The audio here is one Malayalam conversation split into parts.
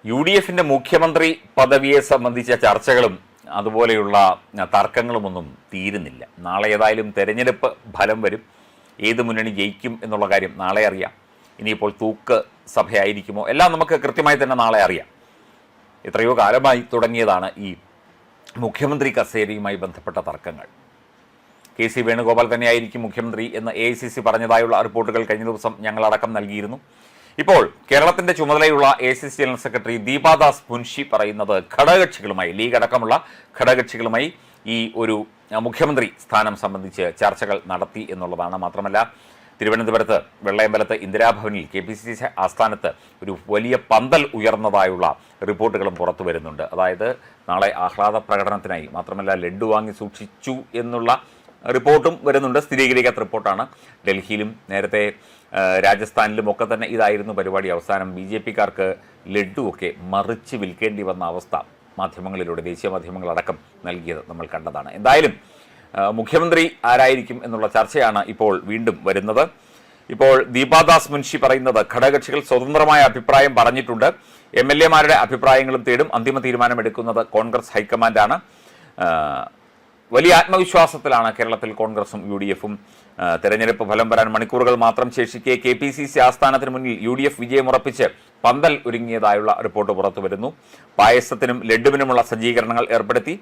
UDFിന്റെ മുഖ്യമന്ത്രി പദവിയെ സംബന്ധിച്ച ചർച്ചകളും അതുപോലെയുള്ള തർക്കങ്ങളുമൊന്നും തീരുന്നില്ല. നാളെ ഏതായാലും തെരഞ്ഞെടുപ്പ് ഫലം വരും. ഏത് മുന്നണി ജയിക്കും എന്നുള്ള കാര്യം നാളെ അറിയാം. ഇനിയിപ്പോൾ തൂക്ക് സഭയായിരിക്കുമോ എല്ലാം നമുക്ക് കൃത്യമായി തന്നെ നാളെ അറിയാം. എത്രയോ കാലമായി തുടങ്ങിയതാണ് ഈ മുഖ്യമന്ത്രി കസേരയുമായി ബന്ധപ്പെട്ട തർക്കങ്ങൾ. KC വേണുഗോപാൽ തന്നെയായിരിക്കും മുഖ്യമന്ത്രി എന്ന് AICC പറഞ്ഞതായുള്ള റിപ്പോർട്ടുകൾ കഴിഞ്ഞ ദിവസം ഞങ്ങളടക്കം നൽകിയിരുന്നു. ഇപ്പോൾ കേരളത്തിന്റെ ചുമതലയുള്ള AICC general secretary Deepa Das Munshi പറയുന്നത് ഘടകകക്ഷികളുമായി, ലീഗ് അടക്കമുള്ള ഘടകകക്ഷികളുമായി ഈ ഒരു മുഖ്യമന്ത്രി സ്ഥാനം സംബന്ധിച്ച് ചർച്ചകൾ നടത്തി എന്നുള്ളതാണ്. മാത്രമല്ല തിരുവനന്തപുരത്ത് വെള്ളയമ്പലത്ത് ഇന്ദിരാഭവനിൽ KPCC ആസ്ഥാനത്ത് ഒരു വലിയ പന്തൽ ഉയർന്നതായുള്ള റിപ്പോർട്ടുകളും പുറത്തു വരുന്നുണ്ട്. അതായത് നാളെ ആഹ്ലാദ പ്രകടനത്തിനായി മാത്രമല്ല ലഡ്ഡു വാങ്ങി സൂക്ഷിച്ചു എന്നുള്ള റിപ്പോർട്ടും വരുന്നുണ്ട്. സ്ഥിരീകരിക്കാത്ത റിപ്പോർട്ടാണ്. ഡൽഹിയിലും നേരത്തെ രാജസ്ഥാനിലും ഒക്കെ തന്നെ ഇതായിരുന്നു പരിപാടി. അവസാനം BJPക്കാർക്ക് ലഡ്ഡു ഒക്കെ മറിച്ച് വിൽക്കേണ്ടി വന്ന അവസ്ഥ മാധ്യമങ്ങളിലൂടെ, ദേശീയ മാധ്യമങ്ങളടക്കം നൽകിയത് നമ്മൾ കണ്ടതാണ്. എന്തായാലും മുഖ്യമന്ത്രി ആരായിരിക്കും എന്നുള്ള ചർച്ചയാണ് ഇപ്പോൾ വീണ്ടും വരുന്നത്. ഇപ്പോൾ ദീപാദാസ് മുൻഷി പറയുന്നത് ഘടകകക്ഷികൾ സ്വതന്ത്രമായ അഭിപ്രായം പറഞ്ഞിട്ടുണ്ട്. MLA മാരുടെ അഭിപ്രായങ്ങളും തേടും. അന്തിമ തീരുമാനമെടുക്കുന്നത് കോൺഗ്രസ് ഹൈക്കമാൻഡാണ്. വലിയ ആത്മവിശ്വാസത്തിലാണ് കേരളത്തിൽ കോൺഗ്രസും UDFും. തെരഞ്ഞെടുപ്പ് ഫലം വരാൻ മണിക്കൂറുകൾ മാത്രം ശേഷിക്കെ KPCC ആസ്ഥാനത്തിന് മുന്നിൽ UDF വിജയമുറപ്പിച്ച് പന്തൽ ഒരുങ്ങിയതായുള്ള റിപ്പോർട്ട് പുറത്തു വരുന്നു. പായസത്തിനും ലഡ്ഡുവിനുമുള്ള സജ്ജീകരണങ്ങൾ ഏർപ്പെടുത്തി.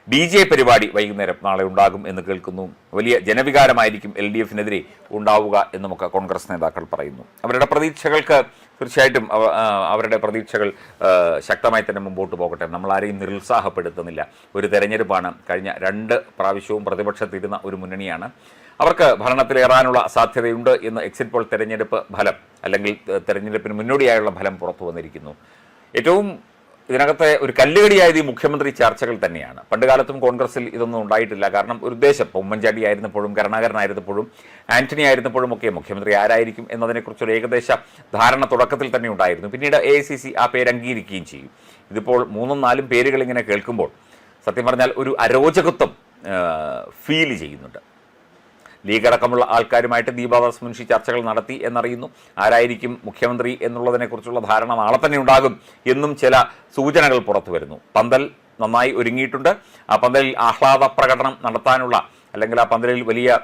DJ പരിപാടി വൈകുന്നേരം നാളെ ഉണ്ടാകും എന്ന് കേൾക്കുന്നു. വലിയ ജനവികാരമായിരിക്കും LDFനെതിരെ ഉണ്ടാവുക എന്നുമൊക്കെ കോൺഗ്രസ് നേതാക്കൾ പറയുന്നു. അവരുടെ പ്രതീക്ഷകൾക്ക് തീർച്ചയായിട്ടും അവരുടെ പ്രതീക്ഷകൾ ശക്തമായി തന്നെ മുമ്പോട്ട് പോകട്ടെ. നമ്മളാരെയും നിരുത്സാഹപ്പെടുത്തുന്നില്ല. ഒരു തെരഞ്ഞെടുപ്പാണ്. കഴിഞ്ഞ 2 പ്രാവശ്യവും പ്രതിപക്ഷത്തിരുന്ന ഒരു മുന്നണിയാണ്. അവർക്ക് ഭരണത്തിലേറാനുള്ള സാധ്യതയുണ്ട് എന്ന് എക്സിറ്റ് പോൾ തെരഞ്ഞെടുപ്പ് ഫലം അല്ലെങ്കിൽ തെരഞ്ഞെടുപ്പിന് മുന്നോടിയായുള്ള ഫലം പുറത്തു വന്നിരിക്കുന്നു. ഏറ്റവും ഇതിനകത്തെ ഒരു കല്ലുകടിയായത് ഈ മുഖ്യമന്ത്രി ചർച്ചകൾ തന്നെയാണ്. പണ്ടുകാലത്തും കോൺഗ്രസിൽ ഇതൊന്നും ഉണ്ടായിട്ടില്ല. കാരണം ഒരു ഉദ്ദേശം, ഉമ്മൻചാണ്ടി ആയിരുന്നപ്പോഴും കരുണാകരനായിരുന്നപ്പോഴും ആന്റണി ആയിരുന്നപ്പോഴും ഒക്കെ മുഖ്യമന്ത്രി ആരായിരിക്കും എന്നതിനെക്കുറിച്ചൊരു ഏകദേശ ധാരണ തുടക്കത്തിൽ തന്നെ ഉണ്ടായിരുന്നു. പിന്നീട് AICC ആ പേര് അംഗീകരിക്കുകയും ചെയ്യും. ഇതിപ്പോൾ 3-4 പേരുകൾ ഇങ്ങനെ കേൾക്കുമ്പോൾ സത്യം പറഞ്ഞാൽ ഒരു അരോചകത്വം ഫീൽ ചെയ്യുന്നുണ്ട്. ലീഗ് അടക്കമുള്ള ആൾക്കാരുമായിട്ട് ദീപാദാസ് മുൻഷി ചർച്ചകൾ നടത്തി എന്നറിയുന്നു. ആരായിരിക്കും മുഖ്യമന്ത്രി എന്നുള്ളതിനെക്കുറിച്ചുള്ള ധാരണ നാളെ തന്നെ ഉണ്ടാകും എന്നും ചില സൂചനകൾ പുറത്തു വരുന്നു. പന്തൽ നന്നായി ഒരുങ്ങിയിട്ടുണ്ട്. ആ പന്തലിൽ ആഹ്ലാദ പ്രകടനം നടത്താനുള്ള അല്ലെങ്കിൽ ആ പന്തലിൽ വലിയ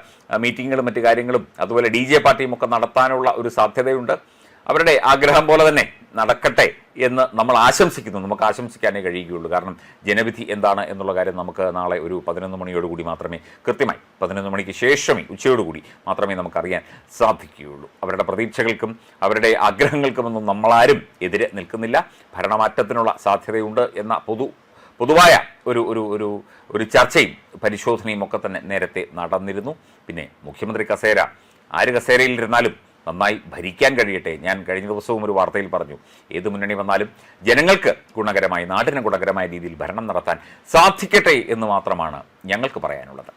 മീറ്റിങ്ങുകളും മറ്റു കാര്യങ്ങളും അതുപോലെ DJ പാർട്ടിയും ഒക്കെ നടത്താനുള്ള ഒരു സാധ്യതയുണ്ട്. അവരുടെ ആഗ്രഹം പോലെ തന്നെ നടക്കട്ടെ എന്ന് നമ്മൾ ആശംസിക്കുന്നു. നമുക്ക് ആശംസിക്കാനേ കഴിയുകയുള്ളൂ. കാരണം ജനവിധി എന്താണ് എന്നുള്ള കാര്യം നമുക്ക് നാളെ ഒരു 11 മണിയോടുകൂടി മാത്രമേ, കൃത്യമായി 11 മണിക്ക് ശേഷമേ, ഉച്ചയോടുകൂടി മാത്രമേ നമുക്കറിയാൻ സാധിക്കുകയുള്ളൂ. അവരുടെ പ്രതീക്ഷകൾക്കും അവരുടെ ആഗ്രഹങ്ങൾക്കുമൊന്നും നമ്മളാരും എതിരെ നിൽക്കുന്നില്ല. ഭരണമാറ്റത്തിനുള്ള സാധ്യതയുണ്ട് എന്ന പൊതുവായ ഒരു ചർച്ചയും പരിശോധനയും ഒക്കെ തന്നെ നേരത്തെ നടന്നിരുന്നു. പിന്നെ മുഖ്യമന്ത്രി കസേര, ആര് കസേരയിലിരുന്നാലും നന്നായി ഭരിക്കാൻ കഴിയട്ടെ. ഞാൻ കഴിഞ്ഞ ദിവസവും ഒരു വാർത്തയിൽ പറഞ്ഞു, ഏത് മുന്നണി വന്നാലും ജനങ്ങൾക്ക് ഗുണകരമായി, നാടിന് ഗുണകരമായ രീതിയിൽ ഭരണം നടത്താൻ സാധിക്കട്ടെ എന്ന് മാത്രമാണ് ഞങ്ങൾക്ക് പറയാനുള്ളത്.